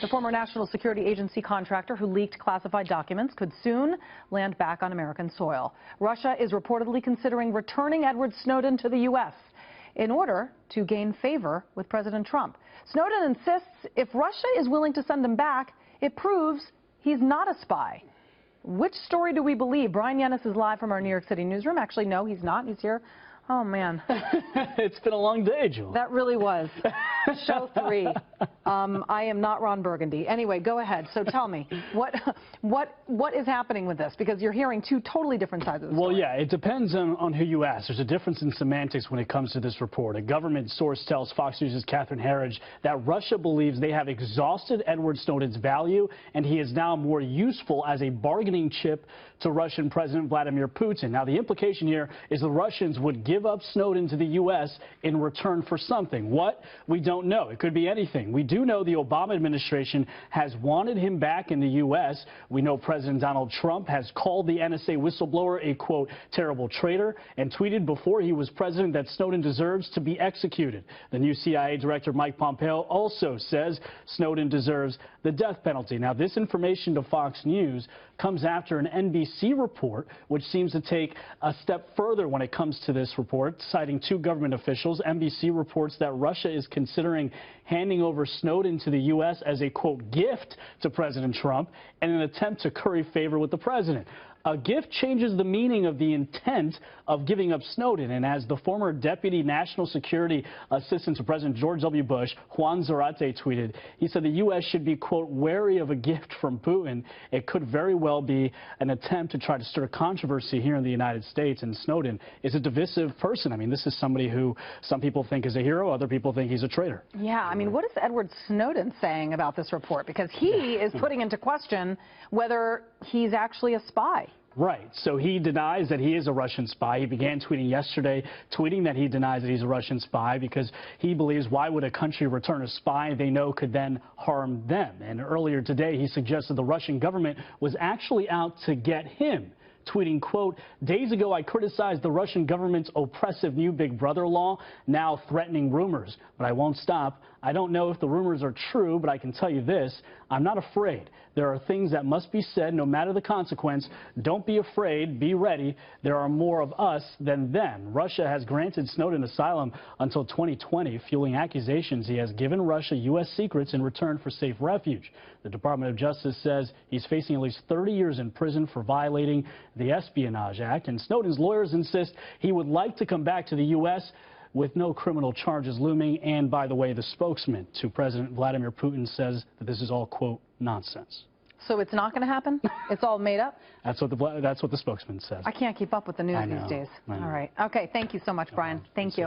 The former National Security Agency contractor who leaked classified documents could soon land back on American soil. Russia is reportedly considering returning Edward Snowden to the U.S. in order to gain favor with President Trump. Snowden insists if Russia is willing to send him back, it proves he's not a spy. Which story do we believe? Brian Yennis is live from our New York City newsroom. Actually, no, he's not. He's here. Oh, man. It's been a long day, Julie. That really was. Show 3. I am not Ron Burgundy. Anyway, go ahead. So tell me, what is happening with this? Because you're hearing two totally different sides of the story. Well, yeah, it depends on who you ask. There's a difference in semantics when it comes to this report. A government source tells Fox News' Catherine Herridge that Russia believes they have exhausted Edward Snowden's value, and he is now more useful as a bargaining chip to Russian President Vladimir Putin. Now, the implication here is the Russians would give up Snowden to the U.S. in return for something. What? We don't know. It could be anything. We do know the Obama administration has wanted him back in the U.S. We know President Donald Trump has called the NSA whistleblower a, quote, terrible traitor, and tweeted before he was president that Snowden deserves to be executed. The new CIA director, Mike Pompeo, also says Snowden deserves the death penalty. Now, this information to Fox News comes after an NBC report, which seems to take a step further when it comes to this report, citing two government officials. NBC reports that Russia is considering handing over Snowden to the U.S. as a, quote, gift to President Trump in an attempt to curry favor with the president. A gift changes the meaning of the intent of giving up Snowden, and as the former Deputy National Security Assistant to President George W. Bush, Juan Zarate, tweeted, he said the U.S. should be, quote, wary of a gift from Putin. It could very well be an attempt to try to stir controversy here in the United States, and Snowden is a divisive person. I mean, this is somebody who some people think is a hero, other people think he's a traitor. Yeah, I mean, what is Edward Snowden saying about this report? Because he is putting into question whether he's actually a spy. Right. So he denies that he is a Russian spy. He began tweeting yesterday, tweeting that he denies that he's a Russian spy because he believes why would a country return a spy they know could then harm them? And earlier today, he suggested the Russian government was actually out to get him, tweeting, quote, days ago I criticized the Russian government's oppressive new Big Brother law, now threatening rumors. But I won't stop. I don't know if the rumors are true, but I can tell you this, I'm not afraid. There are things that must be said no matter the consequence. Don't be afraid. Be ready. There are more of us than them. Russia has granted Snowden asylum until 2020, fueling accusations he has given Russia U.S. secrets in return for safe refuge. The Department of Justice says he's facing at least 30 years in prison for violating the Espionage Act, and Snowden's lawyers insist he would like to come back to the U.S. with no criminal charges looming. And by the way, the spokesman to President Vladimir Putin says that this is all, quote, nonsense. So it's not going to happen? It's all made up? That's what the spokesman says. I can't keep up with the news these days. All right. Okay. Thank you so much, Brian. Thank you.